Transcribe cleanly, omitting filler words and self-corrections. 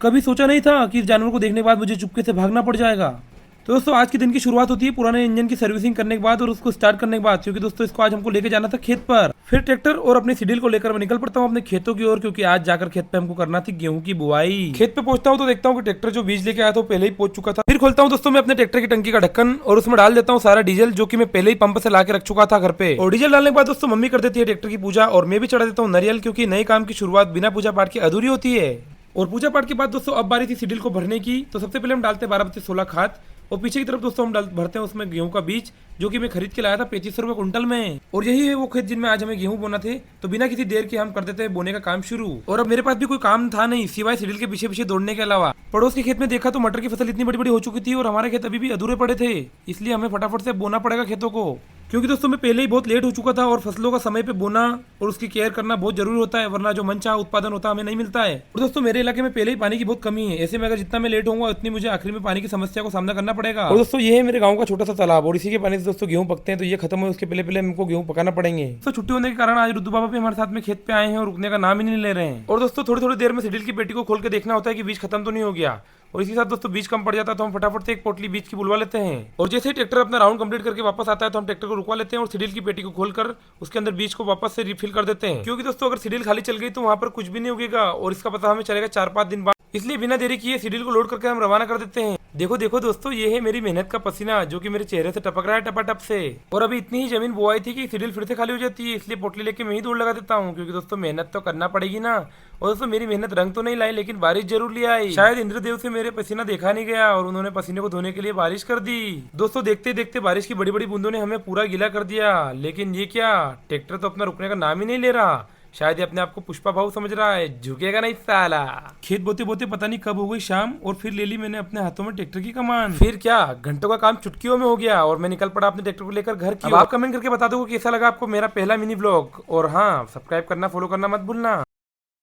कभी सोचा नहीं था कि इस जानवर को देखने के बाद मुझे चुपके से भागना पड़ जाएगा। तो दोस्तों आज के दिन की शुरुआत होती है पुराने इंजन की सर्विसिंग करने के बाद और उसको स्टार्ट करने के बाद, क्योंकि दोस्तों इसको आज हमको लेके जाना था खेत पर। फिर ट्रैक्टर और अपने सीडील को लेकर मैं निकल पड़ता हूँ अपने खेतों की ओर, क्योंकि आज जाकर खेत पे हमको करना थी गेहूं की बुआई। खेत पे पहुंचता हूँ तो देखता हूँ कि ट्रैक्टर जो बीज लेके आया था पहले ही पहुंच चुका था। फिर खोलता हूँ दोस्तों मैं अपने ट्रैक्टर की टंकी का ढक्कन और उसमें डाल देता हूँ सारा डीजल, जो कि मैं पहले ही पंप से ला के रख चुका था घर पे। और डीजल डालने के बाद दोस्तों मम्मी कर देती है ट्रैक्टर की पूजा और मैं भी चढ़ा देता हूँ नारियल, क्योंकि नए काम की शुरुआत बिना पूजा पाठ के अधूरी होती है। और पूजा पाठ के बाद दोस्तों अब बारी थी सीडील को भरने की। तो सबसे पहले हम डालते हैं 12/16 खाद और पीछे की तरफ दोस्तों हम भरते हैं उसमें गेहूं का बीज, जो कि मैं खरीद के लाया था 3500 रुपए कुंटल में। और यही है वो खेत जिनमें आज हमें गेहूं बोना थे। तो बिना किसी देर के हम कर देते हैं बोने का काम शुरू। और अब मेरे पास भी कोई काम था नहीं सिवाय सीडील के पीछे पीछे दौड़ने के अलावा। पड़ोस के खेत में देखा तो मटर की फसल इतनी बड़ी बड़ी हो चुकी थी और हमारे खेत अभी भी अधूरे पड़े थे, इसलिए हमें फटाफट से बोना पड़ेगा खेतों को, क्योंकि दोस्तों मैं पहले ही बहुत लेट हो चुका था और फसलों का समय पे बोना और उसकी केयर करना बहुत जरूरी होता है, वरना जो मनचाहा उत्पादन होता है हमें नहीं मिलता है। और दोस्तों मेरे इलाके में पहले ही पानी की बहुत कमी है, ऐसे में अगर जितना मैं लेट होऊंगा उतनी मुझे आखिर में पानी की समस्या को सामना करना पड़ेगा। और दोस्तों ये है मेरे गांव का छोटा सा तालाब और इसी के पानी से दोस्तों गेहूं पकते हैं, तो ये खत्म हो उसके पहले पहले हमको गेहूं पकाना पड़ेंगे। तो छुट्टी होने के कारण आज रुद्दू बाबा भी हमारे साथ में खेत पे आए हैं और रुकने का नाम ही नहीं ले रहे हैं। और दोस्तों थोड़ी थोड़ी देर में सीडील की पेटी को खोल के देखना होता है कि बीज खत्म तो नहीं हो गया। और इसी साथ दोस्तों बीज कम पड़ जाता है तो हम फटाफट से एक पोटली बीज की बुलवा लेते हैं। और जैसे ही ट्रैक्टर अपना राउंड कंप्लीट करके वापस आता है तो हम ट्रैक्टर को रुकवा लेते हैं और सीडील की पेटी को खोलकर उसके अंदर बीज को वापस से रिफिल कर देते हैं, क्योंकि दोस्तों अगर सीडील खाली चल गई तो वहां पर कुछ भी नहीं उगेगा और इसका पता हमें चलेगा 4-5 दिन बाद। इसलिए बिना देरी किए सीडील को लोड करके हम रवाना कर देते हैं। देखो देखो दोस्तों ये है मेरी मेहनत का पसीना, जो कि मेरे चेहरे से टपक रहा है टपाटप से। और अभी इतनी ही जमीन बोआई थी कि सीडील फिर से खाली हो जाती है, इसलिए पोटली लेके मैं ही दौड़ लगा देता हूँ, क्योंकि दोस्तों मेहनत तो करना पड़ेगी ना। और दोस्तों मेरी मेहनत रंग तो नहीं लाई लेकिन बारिश जरूर ले आई। शायद इंद्रदेव से मेरे पसीना देखा नहीं गया और उन्होंने पसीने को धोने के लिए बारिश कर दी। दोस्तों देखते देखते बारिश की बड़ी बड़ी बूंदों ने हमें पूरा गीला कर दिया, लेकिन ये क्या, ट्रैक्टर तो अपना रुकने का नाम ही नहीं ले रहा। शायद ये अपने आप को पुष्पा भाऊ समझ रहा है, झुकेगा नहीं साला। खेत बोते बोते पता नहीं कब हो गई शाम और फिर ले ली मैंने अपने हाथों में ट्रैक्टर की कमान। फिर क्या घंटों का काम चुटकियों में हो गया और मैं निकल पड़ा अपने ट्रैक्टर को लेकर घर की। अब आप कमेंट करके बता दो कैसा लगा आपको मेरा पहला मिनी ब्लॉग, और हाँ सब्सक्राइब करना फॉलो करना मत भूलना।